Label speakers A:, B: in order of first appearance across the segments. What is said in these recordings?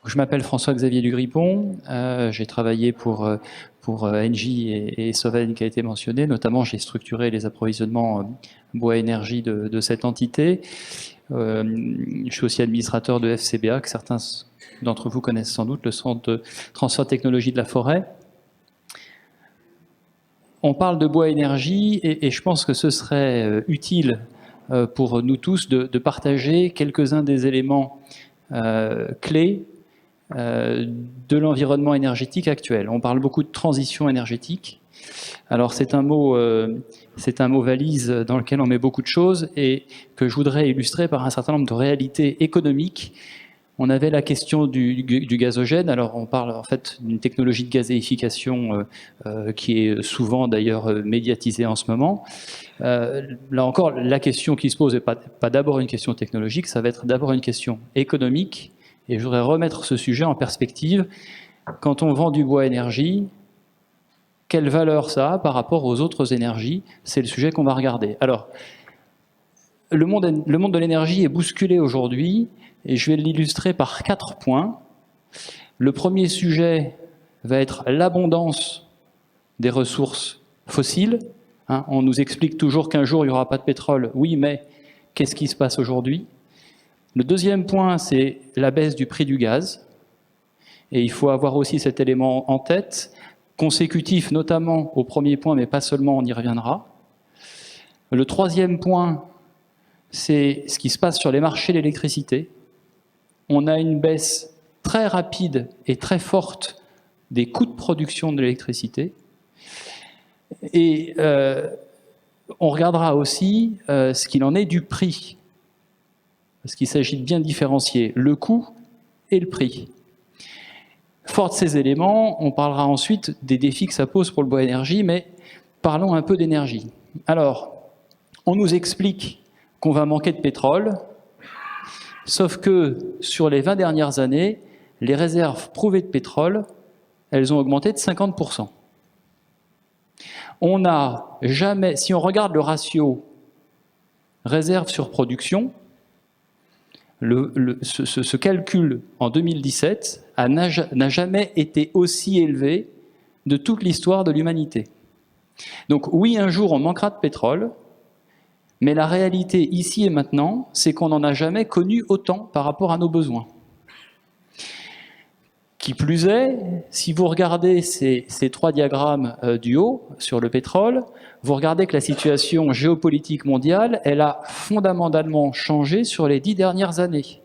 A: Je m'appelle François-Xavier Dugripon, j'ai travaillé pour Engie et Soven qui a été mentionné, notamment j'ai structuré les approvisionnements bois-énergie de cette entité. Je suis aussi administrateur de FCBA, que certains d'entre vous connaissent sans doute, le Centre de transfert de technologie de la forêt. On parle de bois-énergie et je pense que ce serait utile pour nous tous de partager quelques-uns des éléments clés de l'environnement énergétique actuel. On parle beaucoup de transition énergétique. Alors c'est un mot valise dans lequel on met beaucoup de choses et que je voudrais illustrer par un certain nombre de réalités économiques. On avait la question du gazogène. Alors on parle en fait d'une technologie de gazéification qui est souvent d'ailleurs médiatisée en ce moment. Là encore, la question qui se pose n'est pas d'abord une question technologique, ça va être d'abord une question économique. Et je voudrais remettre ce sujet en perspective. Quand on vend du bois énergie, quelle valeur ça a par rapport aux autres énergies? C'est le sujet qu'on va regarder. Alors, le monde de l'énergie est bousculé aujourd'hui, et je vais l'illustrer par 4 points. Le premier sujet va être l'abondance des ressources fossiles. On nous explique toujours qu'un jour il n'y aura pas de pétrole. Oui, mais qu'est-ce qui se passe aujourd'hui? Le deuxième point, c'est la baisse du prix du gaz. Et il faut avoir aussi cet élément en tête, consécutif notamment au premier point, mais pas seulement, on y reviendra. Le troisième point, c'est ce qui se passe sur les marchés de l'électricité. On a une baisse très rapide et très forte des coûts de production de l'électricité. Et on regardera aussi ce qu'il en est du prix. Parce qu'il s'agit de bien différencier le coût et le prix. Fort de ces éléments, on parlera ensuite des défis que ça pose pour le bois énergie, mais parlons un peu d'énergie. Alors, on nous explique qu'on va manquer de pétrole, sauf que sur les 20 dernières années, les réserves prouvées de pétrole, elles ont augmenté de 50%. On n'a jamais, si on regarde le ratio réserve sur production, ce calcul en 2017 n'a jamais été aussi élevé de toute l'histoire de l'humanité. Donc oui, un jour on manquera de pétrole, mais la réalité ici et maintenant, c'est qu'on n'en a jamais connu autant par rapport à nos besoins. Qui plus est, si vous regardez ces 3 diagrammes du haut sur le pétrole, vous regardez que la situation géopolitique mondiale, elle a fondamentalement changé sur les 10 dernières années.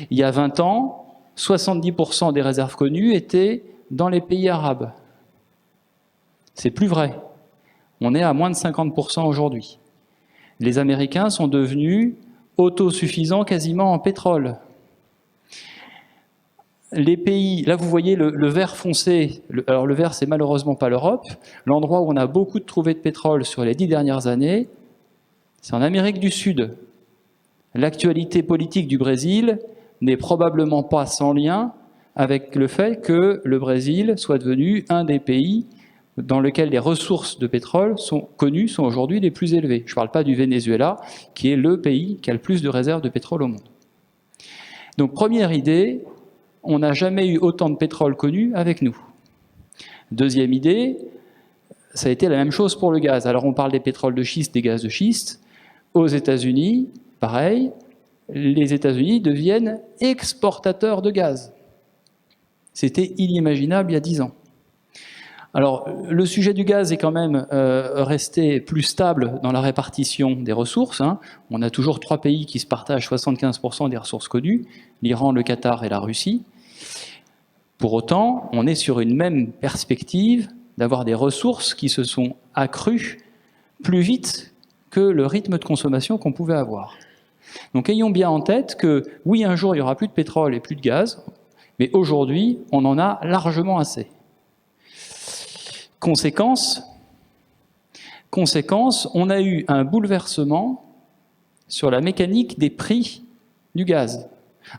A: Il y a 20 ans, 70% des réserves connues étaient dans les pays arabes. C'est plus vrai. On est à moins de 50% aujourd'hui. Les Américains sont devenus autosuffisants quasiment en pétrole. Les pays, là vous voyez le vert foncé, alors le vert c'est malheureusement pas l'Europe, l'endroit où on a beaucoup trouvé de pétrole sur les 10 dernières années, c'est en Amérique du Sud. L'actualité politique du Brésil n'est probablement pas sans lien avec le fait que le Brésil soit devenu un des pays dans lequel les ressources de pétrole sont connues, sont aujourd'hui les plus élevées. Je ne parle pas du Venezuela, qui est le pays qui a le plus de réserves de pétrole au monde. Donc première idée, on n'a jamais eu autant de pétrole connu avec nous. Deuxième idée, ça a été la même chose pour le gaz. Alors on parle des pétroles de schiste, des gaz de schiste. Aux États-Unis, pareil, les États-Unis deviennent exportateurs de gaz. C'était inimaginable il y a 10 ans. Alors le sujet du gaz est quand même resté plus stable dans la répartition des ressources. On a toujours 3 pays qui se partagent 75% des ressources connues, l'Iran, le Qatar et la Russie. Pour autant, on est sur une même perspective d'avoir des ressources qui se sont accrues plus vite que le rythme de consommation qu'on pouvait avoir. Donc ayons bien en tête que oui, un jour il n'y aura plus de pétrole et plus de gaz, mais aujourd'hui, on en a largement assez. Conséquence, on a eu un bouleversement sur la mécanique des prix du gaz.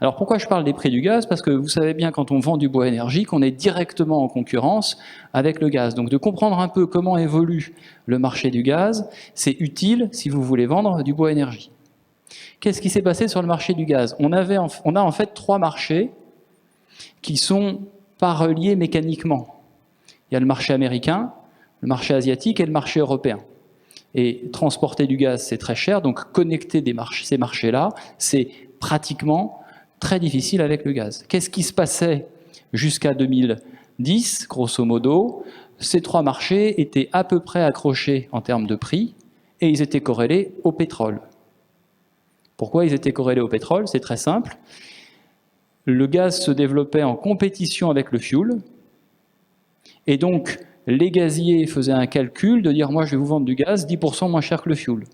A: Alors pourquoi je parle des prix du gaz? Parce que vous savez bien quand on vend du bois énergie qu'on est directement en concurrence avec le gaz. Donc de comprendre un peu comment évolue le marché du gaz, c'est utile si vous voulez vendre du bois énergie. Qu'est-ce qui s'est passé sur le marché du gaz? On a en fait 3 marchés qui ne sont pas reliés mécaniquement. Il y a le marché américain, le marché asiatique et le marché européen. Et transporter du gaz, c'est très cher, donc connecter ces marchés-là, c'est pratiquement très difficile avec le gaz. Qu'est-ce qui se passait jusqu'à 2010, grosso modo? Ces trois marchés étaient à peu près accrochés en termes de prix, et ils étaient corrélés au pétrole. Pourquoi ils étaient corrélés au pétrole? C'est très simple. Le gaz se développait en compétition avec le fioul, et donc les gaziers faisaient un calcul de dire « moi je vais vous vendre du gaz 10% moins cher que le fioul ».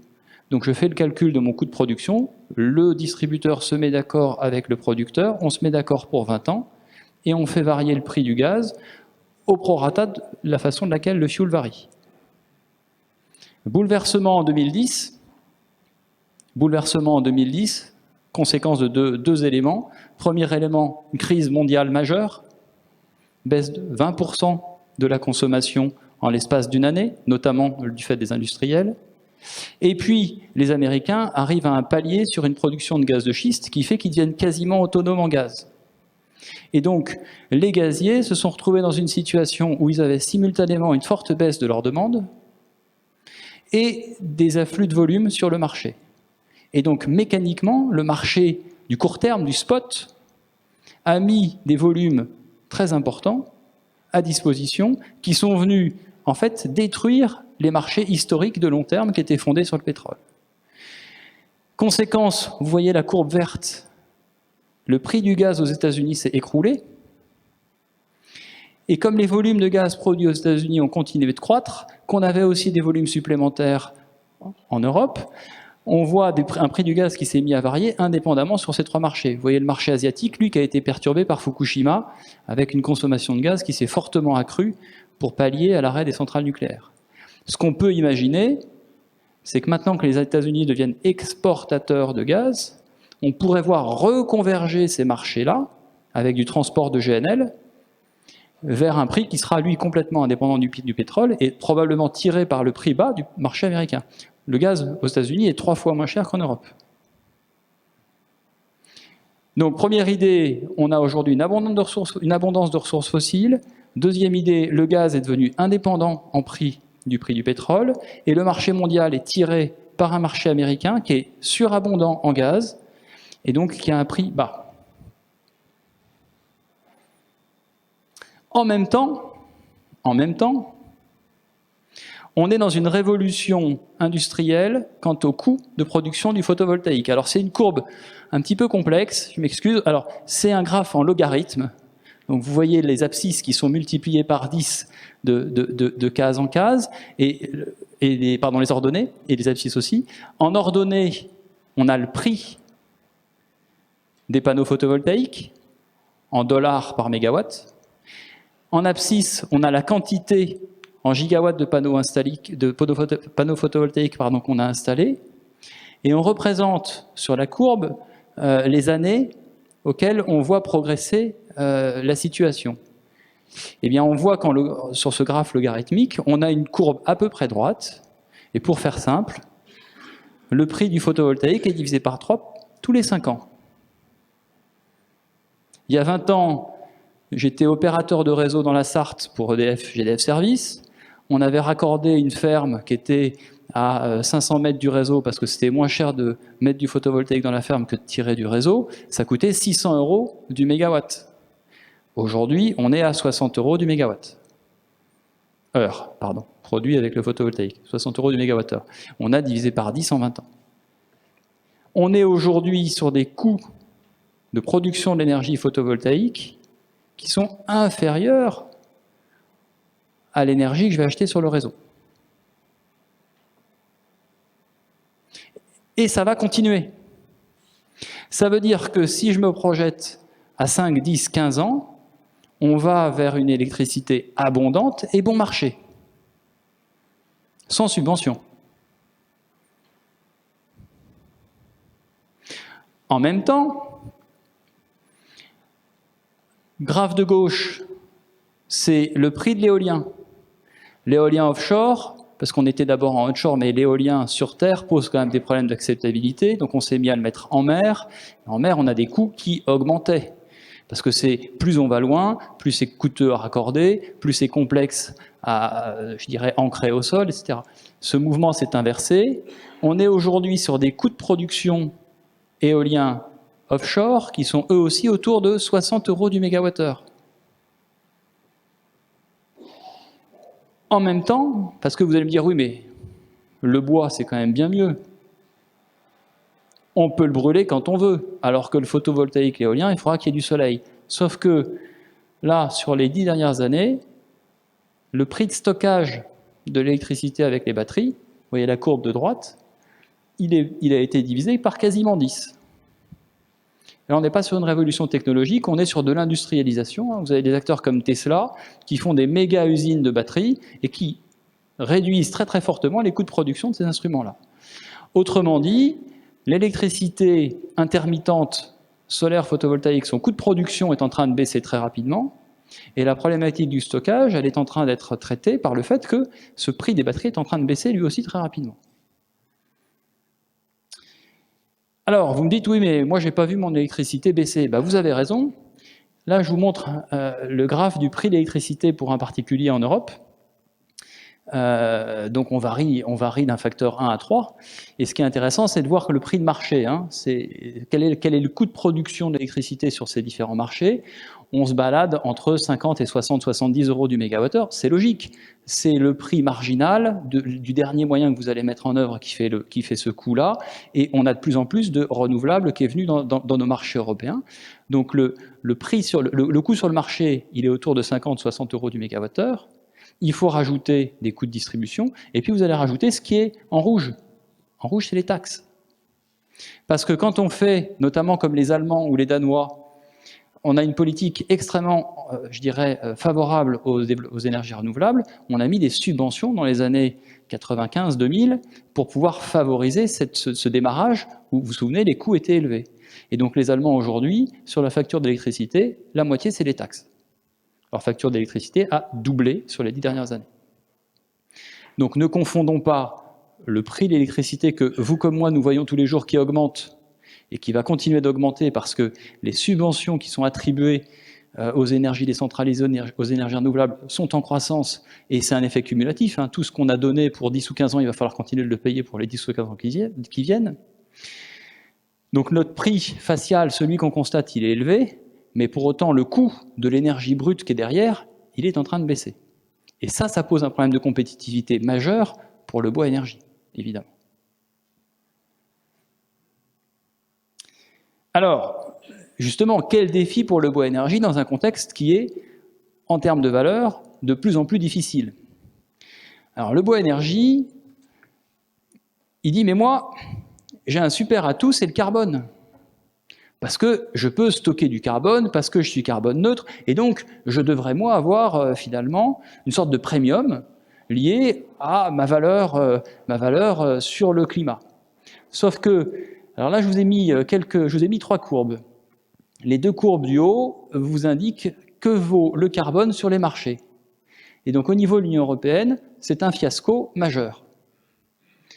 A: Donc je fais le calcul de mon coût de production, le distributeur se met d'accord avec le producteur, on se met d'accord pour 20 ans, et on fait varier le prix du gaz au prorata de la façon de laquelle le fioul varie. Bouleversement en 2010, conséquence de deux éléments. Premier élément, une crise mondiale majeure, baisse de 20% de la consommation en l'espace d'une année, notamment du fait des industriels. Et puis, les Américains arrivent à un palier sur une production de gaz de schiste qui fait qu'ils deviennent quasiment autonomes en gaz. Et donc, les gaziers se sont retrouvés dans une situation où ils avaient simultanément une forte baisse de leur demande et des afflux de volume sur le marché. Et donc, mécaniquement, le marché du court terme, du spot, a mis des volumes très importants à disposition qui sont venus, en fait, détruire les marchés historiques de long terme qui étaient fondés sur le pétrole. Conséquence, vous voyez la courbe verte, le prix du gaz aux États-Unis s'est écroulé, et comme les volumes de gaz produits aux États-Unis ont continué de croître, qu'on avait aussi des volumes supplémentaires en Europe, on voit un prix du gaz qui s'est mis à varier indépendamment sur ces trois marchés. Vous voyez le marché asiatique, lui, qui a été perturbé par Fukushima, avec une consommation de gaz qui s'est fortement accrue pour pallier à l'arrêt des centrales nucléaires. Ce qu'on peut imaginer, c'est que maintenant que les États-Unis deviennent exportateurs de gaz, on pourrait voir reconverger ces marchés-là, avec du transport de GNL, vers un prix qui sera, lui, complètement indépendant du pétrole et probablement tiré par le prix bas du marché américain. Le gaz aux États-Unis est 3 fois moins cher qu'en Europe. Donc, première idée, on a aujourd'hui une abondance de ressources fossiles. Deuxième idée, le gaz est devenu indépendant en prix du pétrole, et le marché mondial est tiré par un marché américain qui est surabondant en gaz, et donc qui a un prix bas. En même temps, on est dans une révolution industrielle quant au coût de production du photovoltaïque. Alors c'est une courbe un petit peu complexe, je m'excuse. Alors c'est un graphe en logarithme. Donc vous voyez les abscisses qui sont multipliées par 10 de case en case, et les ordonnées, et les abscisses aussi. En ordonnée, on a le prix des panneaux photovoltaïques, en dollars par mégawatt. En abscisse, on a la quantité en gigawatts de panneaux photovoltaïques qu'on a installés, et on représente sur la courbe les années auxquelles on voit progresser la situation. Eh bien, on voit sur ce graphe logarithmique, on a une courbe à peu près droite, et pour faire simple, le prix du photovoltaïque est divisé par 3 tous les 5 ans. Il y a 20 ans, j'étais opérateur de réseau dans la Sarthe pour EDF, GDF Service. On avait raccordé une ferme qui était à 500 mètres du réseau parce que c'était moins cher de mettre du photovoltaïque dans la ferme que de tirer du réseau. Ça coûtait 600 € du mégawatt. Aujourd'hui, on est à 60 € du mégawatt. Produit avec le photovoltaïque. 60 € du mégawattheure. On a divisé par 10 en 20 ans. On est aujourd'hui sur des coûts de production de l'énergie photovoltaïque qui sont inférieurs à l'énergie que je vais acheter sur le réseau. Et ça va continuer. Ça veut dire que si je me projette à 5, 10, 15 ans, on va vers une électricité abondante et bon marché, sans subvention. En même temps, graphe de gauche, c'est le prix de l'éolien. L'éolien offshore, parce qu'on était d'abord en onshore, mais l'éolien sur Terre pose quand même des problèmes d'acceptabilité, donc on s'est mis à le mettre en mer. En mer, on a des coûts qui augmentaient. Parce que plus on va loin, plus c'est coûteux à raccorder, plus c'est complexe à, je dirais, ancrer au sol, etc. Ce mouvement s'est inversé. On est aujourd'hui sur des coûts de production éoliens offshore qui sont eux aussi autour de 60 € du mégawattheure. En même temps, parce que vous allez me dire, oui, mais le bois, c'est quand même bien mieux. On peut le brûler quand on veut, alors que le photovoltaïque et l'éolien, il faudra qu'il y ait du soleil. Sauf que là, sur les 10 dernières années, le prix de stockage de l'électricité avec les batteries, vous voyez la courbe de droite, il a été divisé par quasiment 10. Là, on n'est pas sur une révolution technologique, on est sur de l'industrialisation. Vous avez des acteurs comme Tesla qui font des méga usines de batteries et qui réduisent très très fortement les coûts de production de ces instruments-là. Autrement dit, l'électricité intermittente solaire photovoltaïque, son coût de production est en train de baisser très rapidement, et la problématique du stockage, elle est en train d'être traitée par le fait que ce prix des batteries est en train de baisser lui aussi très rapidement. Alors, vous me dites, oui, mais moi, je n'ai pas vu mon électricité baisser. Ben, vous avez raison. Là, je vous montre le graphe du prix de l'électricité pour un particulier en Europe. Donc, on varie d'un facteur 1 à 3. Et ce qui est intéressant, c'est de voir que le prix de marché, quel est le coût de production de l'électricité sur ces différents marchés. On se balade entre 50 et 70 € du mégawattheure. C'est logique. C'est le prix marginal du dernier moyen que vous allez mettre en œuvre qui fait ce coût-là. Et on a de plus en plus de renouvelables qui est venu dans nos marchés européens. Donc le coût sur le marché, il est autour de 50-60 € du mégawattheure. Il faut rajouter des coûts de distribution. Et puis vous allez rajouter ce qui est en rouge. En rouge, c'est les taxes. Parce que quand on fait, notamment comme les Allemands ou les Danois, on a une politique extrêmement, je dirais, favorable aux énergies renouvelables. On a mis des subventions dans les années 95-2000 pour pouvoir favoriser ce démarrage où, vous vous souvenez, les coûts étaient élevés. Et donc les Allemands aujourd'hui, sur la facture d'électricité, la moitié, c'est les taxes. Leur facture d'électricité a doublé sur les 10 dernières années. Donc ne confondons pas le prix de l'électricité que vous comme moi, nous voyons tous les jours qui augmente et qui va continuer d'augmenter parce que les subventions qui sont attribuées aux énergies décentralisées, aux énergies renouvelables, sont en croissance, et c'est un effet cumulatif. Tout ce qu'on a donné pour 10 ou 15 ans, il va falloir continuer de le payer pour les 10 ou 15 ans qui viennent. Donc notre prix facial, celui qu'on constate, il est élevé, mais pour autant, le coût de l'énergie brute qui est derrière, il est en train de baisser. Et ça pose un problème de compétitivité majeur pour le bois énergie, évidemment. Alors, justement, quel défi pour le bois énergie dans un contexte qui est, en termes de valeur, de plus en plus difficile? Alors, le bois énergie, il dit, mais moi, j'ai un super atout, c'est le carbone. Parce que je peux stocker du carbone, parce que je suis carbone neutre, et donc je devrais, moi, avoir finalement une sorte de premium lié à ma valeur sur le climat. Sauf que, alors là, je vous ai mis 3 courbes. Les 2 courbes du haut vous indiquent que vaut le carbone sur les marchés. Et donc au niveau de l'Union européenne, c'est un fiasco majeur.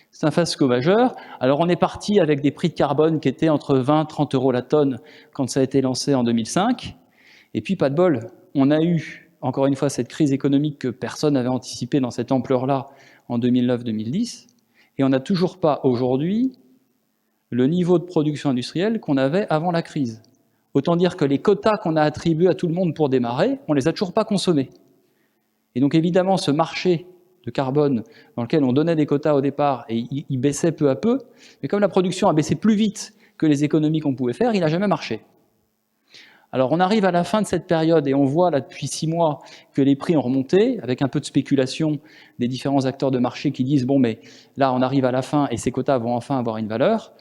A: C'est un fiasco majeur. Alors on est parti avec des prix de carbone qui étaient entre 20 et 30 € la tonne quand ça a été lancé en 2005. Et puis pas de bol, on a eu, encore une fois, cette crise économique que personne n'avait anticipée dans cette ampleur-là en 2009-2010. Et on n'a toujours pas aujourd'hui le niveau de production industrielle qu'on avait avant la crise. Autant dire que les quotas qu'on a attribués à tout le monde pour démarrer, on ne les a toujours pas consommés. Et donc évidemment, ce marché de carbone dans lequel on donnait des quotas au départ et il baissait peu à peu, mais comme la production a baissé plus vite que les économies qu'on pouvait faire, il n'a jamais marché. Alors on arrive à la fin de cette période et on voit là depuis 6 mois que les prix ont remonté, avec un peu de spéculation des différents acteurs de marché qui disent bon mais là on arrive à la fin et ces quotas vont enfin avoir une valeur,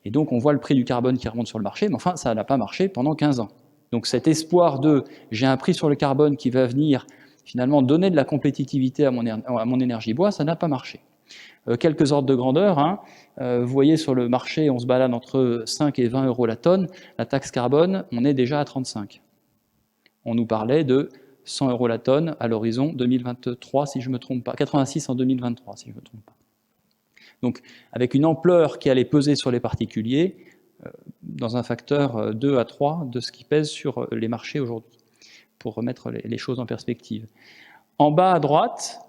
A: et donc on voit le prix du carbone qui remonte sur le marché, mais enfin ça n'a pas marché pendant 15 ans. Donc cet espoir de j'ai un prix sur le carbone qui va venir finalement donner de la compétitivité à mon énergie bois, ça n'a pas marché. Quelques ordres de grandeur, vous voyez sur le marché, on se balade entre 5 et 20 € la tonne, la taxe carbone, on est déjà à 35. On nous parlait de 100 € la tonne à l'horizon 2023, si je ne me trompe pas, 86 en 2023, si je ne me trompe pas. Donc, avec une ampleur qui allait peser sur les particuliers, dans un facteur 2 à 3 de ce qui pèse sur les marchés aujourd'hui, pour remettre les choses en perspective. En bas à droite,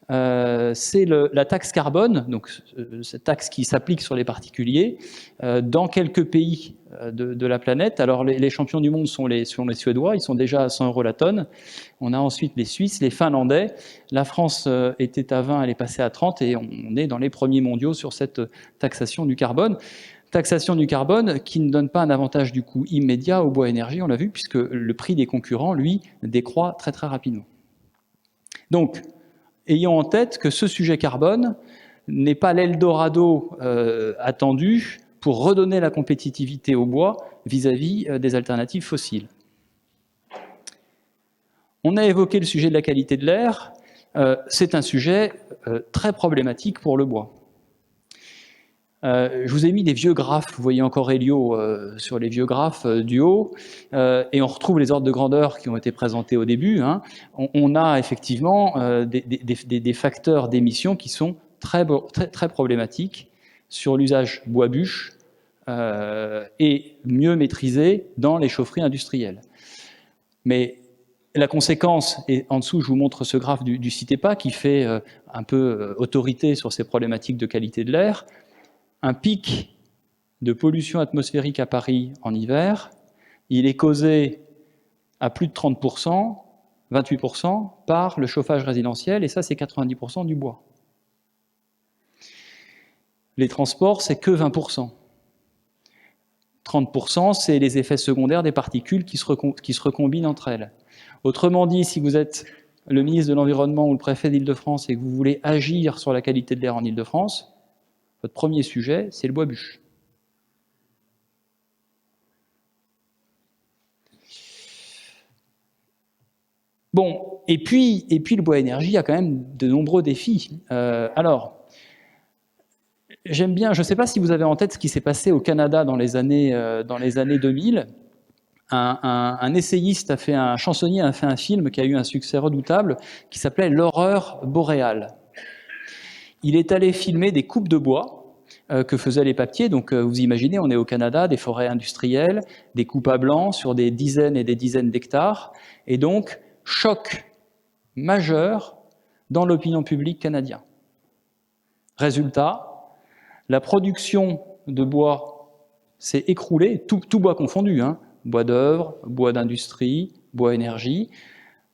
A: c'est la taxe carbone, donc cette taxe qui s'applique sur les particuliers dans quelques pays de la planète. Alors les champions du monde sont les Suédois, ils sont déjà à 100 € la tonne. On a ensuite les Suisses, les Finlandais. La France était à 20, elle est passée à 30 et on est dans les premiers mondiaux sur cette taxation du carbone. Taxation du carbone qui ne donne pas un avantage du coup immédiat au bois énergie, on l'a vu, puisque le prix des concurrents, lui, décroît très très rapidement. Donc, ayons en tête que ce sujet carbone n'est pas l'Eldorado attendu pour redonner la compétitivité au bois vis-à-vis des alternatives fossiles. On a évoqué le sujet de la qualité de l'air. C'est un sujet très problématique pour le bois. Je vous ai mis des vieux graphes, vous voyez encore Elio sur les vieux graphes du haut, et on retrouve les ordres de grandeur qui ont été présentés au début. Hein. On a effectivement des facteurs d'émission qui sont très problématiques sur l'usage bois-bûche et mieux maîtrisés dans les chaufferies industrielles. Mais la conséquence, et en dessous je vous montre ce graphe du CITEPA qui fait un peu autorité sur ces problématiques de qualité de l'air. Un pic de pollution atmosphérique à Paris en hiver, il est causé à plus de 30%, 28% par le chauffage résidentiel, et ça c'est 90% du bois. Les transports, c'est que 20%. 30%, c'est les effets secondaires des particules qui se recombinent entre elles. Autrement dit, si vous êtes le ministre de l'Environnement ou le préfet d'Île-de-France et que vous voulez agir sur la qualité de l'air en Île-de-France, votre premier sujet, c'est le bois-bûche. Bon, et puis le bois énergie a quand même de nombreux défis. Alors, j'aime bien, je ne sais pas si vous avez en tête ce qui s'est passé au Canada dans les années 2000. Un essayiste un chansonnier a fait un film qui a eu un succès redoutable, qui s'appelait L'horreur boréale. Il est allé filmer des coupes de bois que faisaient les papetiers. Donc vous imaginez, on est au Canada, des forêts industrielles, des coupes à blanc sur des dizaines et des dizaines d'hectares. Et donc, choc majeur dans l'opinion publique canadienne. Résultat, la production de bois s'est écroulée, tout bois confondu, hein, bois d'œuvre, bois d'industrie, bois énergie.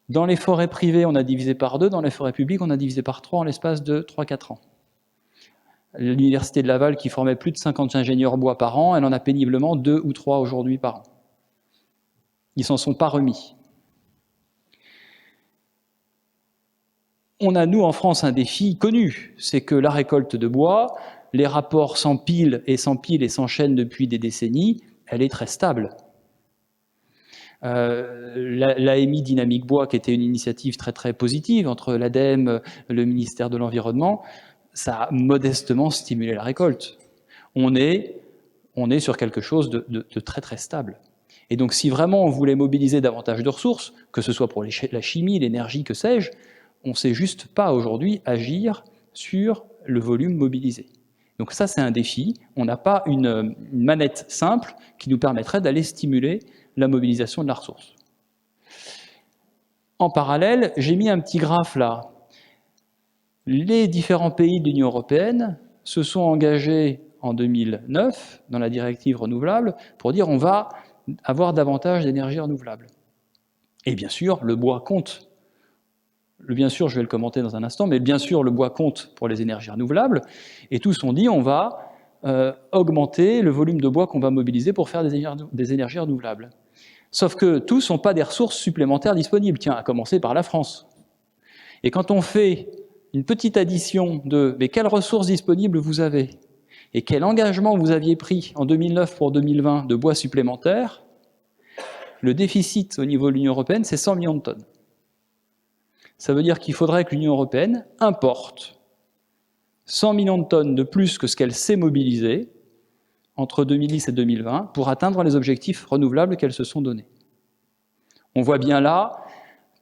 A: Dans les forêts privées, on a divisé par 2, dans les forêts publiques, on a divisé par 3 en l'espace de 3-4 ans. L'Université de Laval, qui formait plus de 50 ingénieurs bois par an, elle en a péniblement 2 ou 3 aujourd'hui par an. Ils s'en sont pas remis. On a, nous, en France, un défi connu, c'est que la récolte de bois, les rapports s'empilent et s'enchaînent depuis des décennies, elle est très stable. L'AMI Dynamique Bois, qui était une initiative très très positive entre l'ADEME, le ministère de l'Environnement, ça a modestement stimulé la récolte. On est sur quelque chose de très très stable. Et donc si vraiment on voulait mobiliser davantage de ressources, que ce soit pour la chimie, l'énergie, que sais-je, on ne sait juste pas aujourd'hui agir sur le volume mobilisé. Donc ça c'est un défi, on n'a pas une manette simple qui nous permettrait d'aller stimuler la mobilisation de la ressource. En parallèle, j'ai mis un petit graphe là. Les différents pays de l'Union européenne se sont engagés en 2009 dans la directive renouvelable pour dire on va avoir davantage d'énergie renouvelable. Et bien sûr, le bois compte. Bien sûr, je vais le commenter dans un instant, mais bien sûr, le bois compte pour les énergies renouvelables. Et tous ont dit on va augmenter le volume de bois qu'on va mobiliser pour faire des énergies renouvelables. Sauf que tous n'ont pas des ressources supplémentaires disponibles, tiens, à commencer par la France. Et quand on fait une petite addition de « mais quelles ressources disponibles vous avez ?» et quel engagement vous aviez pris en 2009 pour 2020 de bois supplémentaire, le déficit au niveau de l'Union européenne, c'est 100 millions de tonnes. Ça veut dire qu'il faudrait que l'Union européenne importe 100 millions de tonnes de plus que ce qu'elle sait mobiliser entre 2010 et 2020 pour atteindre les objectifs renouvelables qu'elles se sont donnés. On voit bien là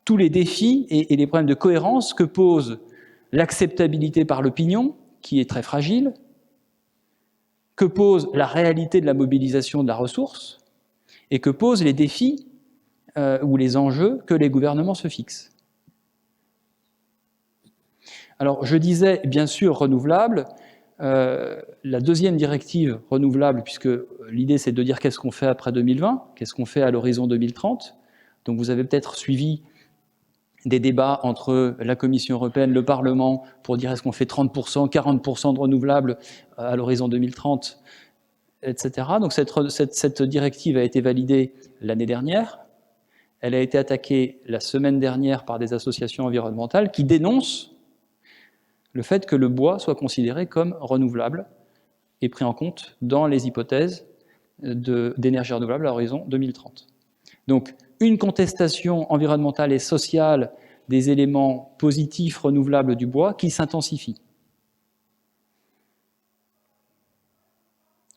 A: tous les défis et les problèmes de cohérence que pose l'acceptabilité par l'opinion, qui est très fragile, que pose la réalité de la mobilisation de la ressource et que posent les défis ou les enjeux que les gouvernements se fixent. Alors, je disais, bien sûr, renouvelable. La deuxième directive renouvelable, puisque l'idée c'est de dire qu'est-ce qu'on fait après 2020, qu'est-ce qu'on fait à l'horizon 2030. Donc vous avez peut-être suivi des débats entre la Commission européenne, le Parlement, pour dire est-ce qu'on fait 30%, 40% de renouvelables à l'horizon 2030, etc. Donc cette directive a été validée l'année dernière. Elle a été attaquée la semaine dernière par des associations environnementales qui dénoncent le fait que le bois soit considéré comme renouvelable et pris en compte dans les hypothèses d'énergie renouvelable à l'horizon 2030. Donc, une contestation environnementale et sociale des éléments positifs renouvelables du bois qui s'intensifie.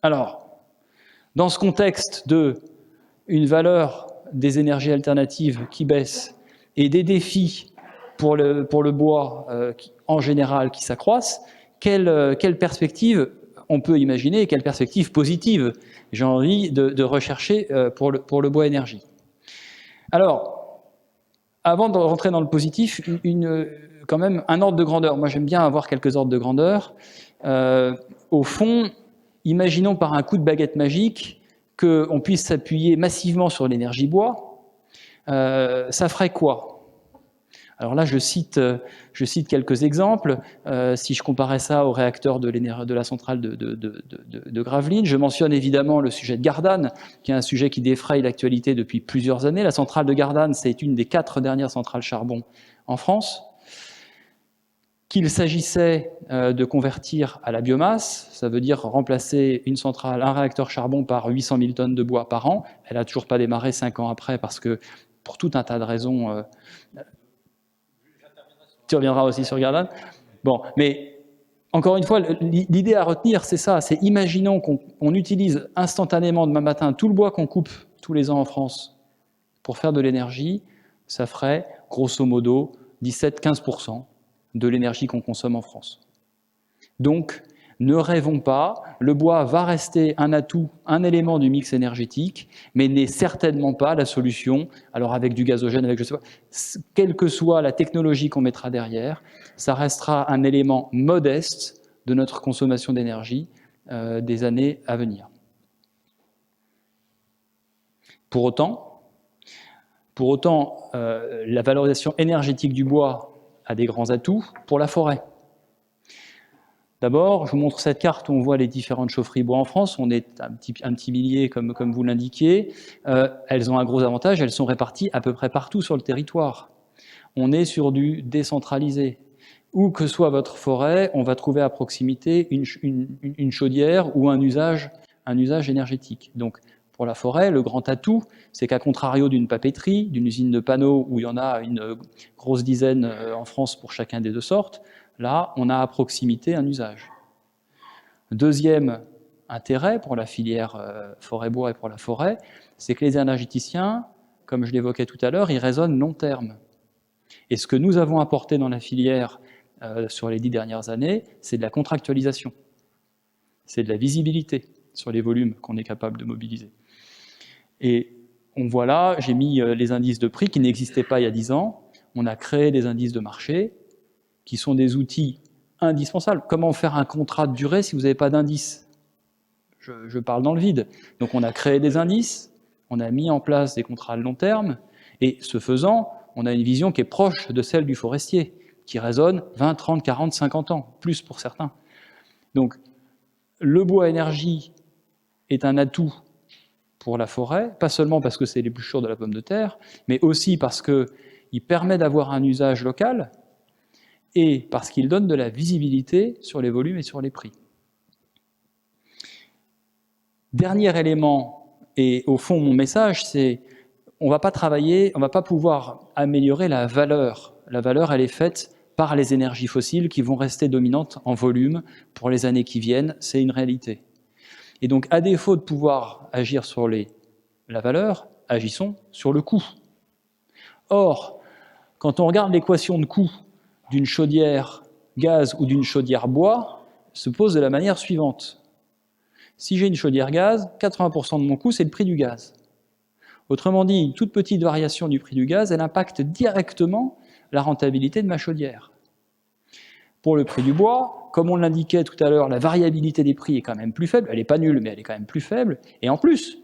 A: Alors, dans ce contexte d'une valeur des énergies alternatives qui baisse et des défis pour le bois en général qui s'accroissent, quelle perspective on peut imaginer et quelle perspective positive j'ai envie de rechercher pour le bois énergie. Alors, avant de rentrer dans le positif, quand même un ordre de grandeur. Moi, j'aime bien avoir quelques ordres de grandeur. Au fond, imaginons par un coup de baguette magique qu'on puisse s'appuyer massivement sur l'énergie bois. Ça ferait quoi ? Alors là, je cite quelques exemples. Si je comparais ça au réacteur de la centrale de Gravelines, je mentionne évidemment le sujet de Gardanne, qui est un sujet qui défraye l'actualité depuis plusieurs années. La centrale de Gardanne, c'est une des 4 dernières centrales charbon en France. Qu'il s'agissait de convertir à la biomasse, ça veut dire remplacer un réacteur charbon par 800 000 tonnes de bois par an. Elle n'a toujours pas démarré 5 ans après parce que, pour tout un tas de raisons... Tu reviendras aussi sur Gardanne. Bon, mais encore une fois, l'idée à retenir, c'est ça. C'est imaginons qu'on utilise instantanément demain matin tout le bois qu'on coupe tous les ans en France pour faire de l'énergie. Ça ferait, grosso modo, 17-15% de l'énergie qu'on consomme en France. Donc, ne rêvons pas, le bois va rester un atout, un élément du mix énergétique, mais n'est certainement pas la solution. Alors avec du gazogène, avec je sais pas, quelle que soit la technologie qu'on mettra derrière, ça restera un élément modeste de notre consommation d'énergie des années à venir. Pour autant, la valorisation énergétique du bois a des grands atouts pour la forêt. D'abord, je vous montre cette carte où on voit les différentes chaufferies bois en France. On est un petit millier, comme vous l'indiquiez. Elles ont un gros avantage, elles sont réparties à peu près partout sur le territoire. On est sur du décentralisé. Où que soit votre forêt, on va trouver à proximité une chaudière ou un usage énergétique. Donc, pour la forêt, le grand atout, c'est qu'à contrario d'une papeterie, d'une usine de panneaux où il y en a une grosse dizaine en France pour chacun des 2 sortes, là, on a à proximité un usage. Deuxième intérêt pour la filière forêt-bois et pour la forêt, c'est que les énergéticiens, comme je l'évoquais tout à l'heure, ils raisonnent long terme. Et ce que nous avons apporté dans la filière sur les 10 dernières années, c'est de la contractualisation. C'est de la visibilité sur les volumes qu'on est capable de mobiliser. Et on voit là, j'ai mis les indices de prix qui n'existaient pas il y a 10 ans. On a créé des indices de marché qui sont des outils indispensables. Comment faire un contrat de durée si vous n'avez pas d'indice ? Je parle dans le vide. Donc on a créé des indices, on a mis en place des contrats de long terme, et ce faisant, on a une vision qui est proche de celle du forestier, qui résonne 20, 30, 40, 50 ans, plus pour certains. Donc le bois énergie est un atout pour la forêt, pas seulement parce que c'est l'épluchure de la pomme de terre, mais aussi parce qu'il permet d'avoir un usage local, et parce qu'il donne de la visibilité sur les volumes et sur les prix. Dernier élément, et au fond mon message, c'est on ne va pas travailler, on ne va pas pouvoir améliorer la valeur. La valeur, elle est faite par les énergies fossiles qui vont rester dominantes en volume pour les années qui viennent, c'est une réalité. Et donc, à défaut de pouvoir agir sur la valeur, agissons sur le coût. Or, quand on regarde l'équation de coût d'une chaudière gaz ou d'une chaudière bois, se pose de la manière suivante. Si j'ai une chaudière gaz, 80% de mon coût, c'est le prix du gaz. Autrement dit, une toute petite variation du prix du gaz, elle impacte directement la rentabilité de ma chaudière. Pour le prix du bois, comme on l'indiquait tout à l'heure, la variabilité des prix est quand même plus faible. Elle n'est pas nulle, mais elle est quand même plus faible. Et en plus,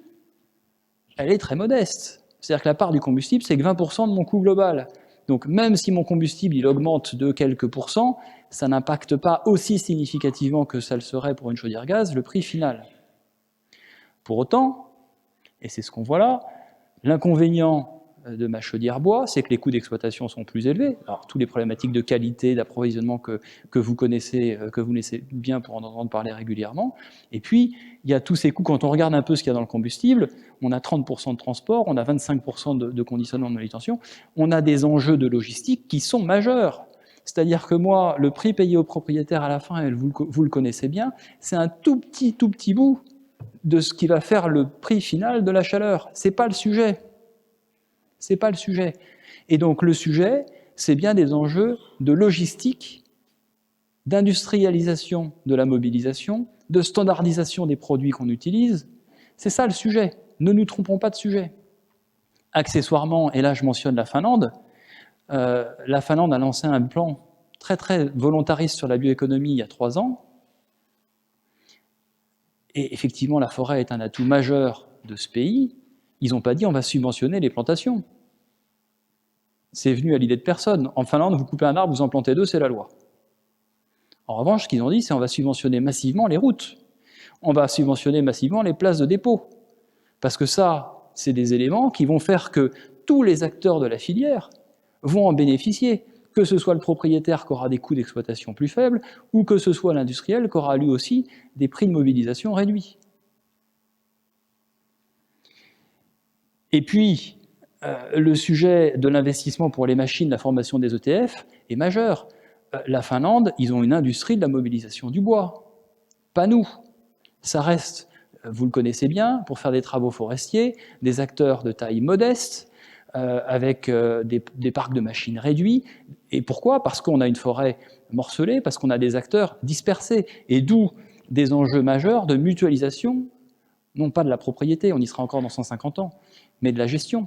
A: elle est très modeste. C'est-à-dire que la part du combustible, c'est que 20% de mon coût global. Donc même si mon combustible il augmente de quelques pourcents, ça n'impacte pas aussi significativement que ça le serait pour une chaudière gaz le prix final. Pour autant, et c'est ce qu'on voit là, l'inconvénient de ma chaudière bois, c'est que les coûts d'exploitation sont plus élevés. Alors, tous les problématiques de qualité, d'approvisionnement que vous connaissez bien pour en entendre parler régulièrement. Et puis, il y a tous ces coûts, quand on regarde un peu ce qu'il y a dans le combustible, on a 30% de transport, on a 25% de conditionnement de manutention, on a des enjeux de logistique qui sont majeurs. C'est-à-dire que moi, le prix payé au propriétaire à la fin, et vous le connaissez bien, c'est un tout petit bout de ce qui va faire le prix final de la chaleur. C'est pas le sujet. C'est pas le sujet. Et donc le sujet, c'est bien des enjeux de logistique, d'industrialisation de la mobilisation, de standardisation des produits qu'on utilise. C'est ça le sujet. Ne nous trompons pas de sujet. Accessoirement, et là je mentionne la Finlande a lancé un plan très volontariste sur la bioéconomie il y a 3 ans. Et effectivement, la forêt est un atout majeur de ce pays. Ils n'ont pas dit on va subventionner les plantations. C'est venu à l'idée de personne. En Finlande, vous coupez un arbre, vous en plantez 2, c'est la loi. En revanche, ce qu'ils ont dit, c'est on va subventionner massivement les routes. On va subventionner massivement les places de dépôt. Parce que ça, c'est des éléments qui vont faire que tous les acteurs de la filière vont en bénéficier, que ce soit le propriétaire qui aura des coûts d'exploitation plus faibles, ou que ce soit l'industriel qui aura lui aussi des prix de mobilisation réduits. Et puis, le sujet de l'investissement pour les machines, la formation des ETF, est majeur. La Finlande, ils ont une industrie de la mobilisation du bois. Pas nous. Ça reste, vous le connaissez bien, pour faire des travaux forestiers, des acteurs de taille modeste, avec des parcs de machines réduits. Et pourquoi ? Parce qu'on a une forêt morcelée, parce qu'on a des acteurs dispersés. Et d'où des enjeux majeurs de mutualisation, non pas de la propriété, on y sera encore dans 150 ans, mais de la gestion.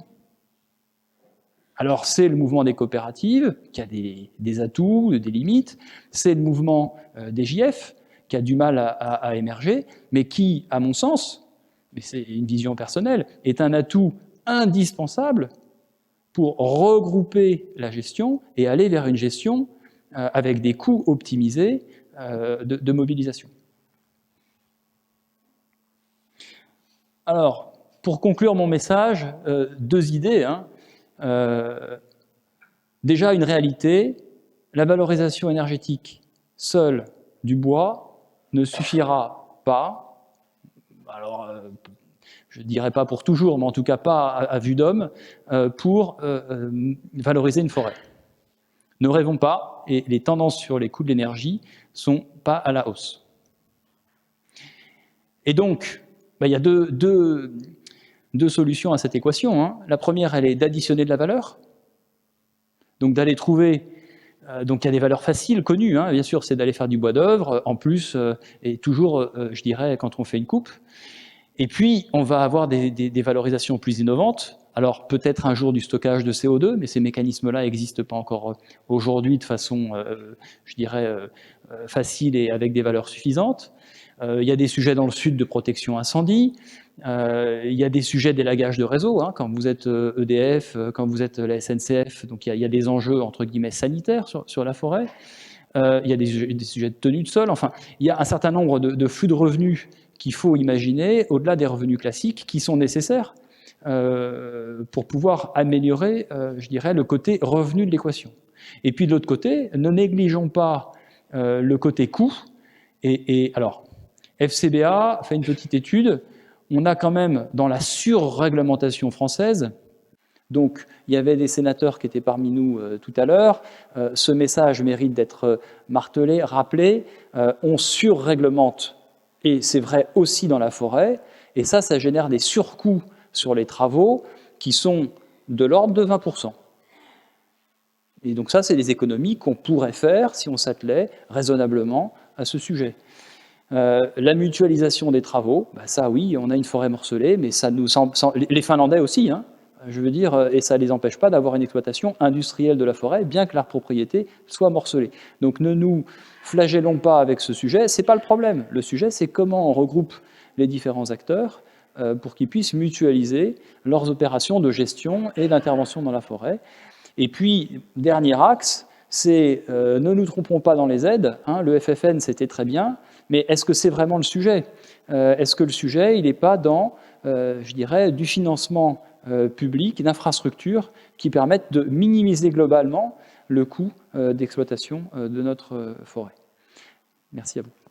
A: Alors c'est le mouvement des coopératives, qui a des atouts, des limites, c'est le mouvement des JF, qui a du mal à émerger, mais qui, à mon sens, mais c'est une vision personnelle, est un atout indispensable pour regrouper la gestion et aller vers une gestion avec des coûts optimisés de mobilisation. Alors, pour conclure mon message, 2 idées. Déjà, une réalité, la valorisation énergétique seule du bois ne suffira pas, alors je ne dirais pas pour toujours, mais en tout cas pas à vue d'homme, pour valoriser une forêt. Ne rêvons pas, et les tendances sur les coûts de l'énergie ne sont pas à la hausse. Et donc, il y a deux solutions à cette équation. La première, elle est d'additionner de la valeur, donc d'aller trouver... donc il y a des valeurs faciles, connues, bien sûr, c'est d'aller faire du bois d'œuvre, en plus, et toujours, je dirais, quand on fait une coupe. Et puis, on va avoir des valorisations plus innovantes. Alors, peut-être un jour du stockage de CO2, mais ces mécanismes-là n'existent pas encore aujourd'hui de façon, je dirais, facile et avec des valeurs suffisantes. Il y a des sujets dans le sud de protection incendie. Il y a des sujets d'élagage de réseau, quand vous êtes EDF, quand vous êtes la SNCF, donc il y a des enjeux, entre guillemets, sanitaires sur la forêt. Il y a des sujets de tenue de sol. Enfin, il y a un certain nombre de flux de revenus qu'il faut imaginer, au-delà des revenus classiques, qui sont nécessaires pour pouvoir améliorer, je dirais, le côté revenu de l'équation. Et puis de l'autre côté, ne négligeons pas le côté coût. Et alors, FCBA fait une petite étude. On a quand même, dans la surréglementation française, donc il y avait des sénateurs qui étaient parmi nous tout à l'heure, ce message mérite d'être martelé, rappelé, on surréglemente, et c'est vrai aussi dans la forêt, et ça génère des surcoûts sur les travaux qui sont de l'ordre de 20%. Et donc ça, c'est des économies qu'on pourrait faire si on s'attelait raisonnablement à ce sujet. La mutualisation des travaux, bah ça oui, on a une forêt morcelée, mais ça nous semble, les Finlandais aussi, hein, je veux dire, et ça ne les empêche pas d'avoir une exploitation industrielle de la forêt, bien que la propriété soit morcelée. Donc ne nous flagellons pas avec ce sujet, ce n'est pas le problème. Le sujet, c'est comment on regroupe les différents acteurs pour qu'ils puissent mutualiser leurs opérations de gestion et d'intervention dans la forêt. Et puis, dernier axe, c'est ne nous trompons pas dans les aides, hein, le FFN c'était très bien, mais est-ce que c'est vraiment le sujet? Est-ce que le sujet, il n'est pas dans, je dirais, du financement public, d'infrastructures qui permettent de minimiser globalement le coût d'exploitation de notre forêt? Merci à vous.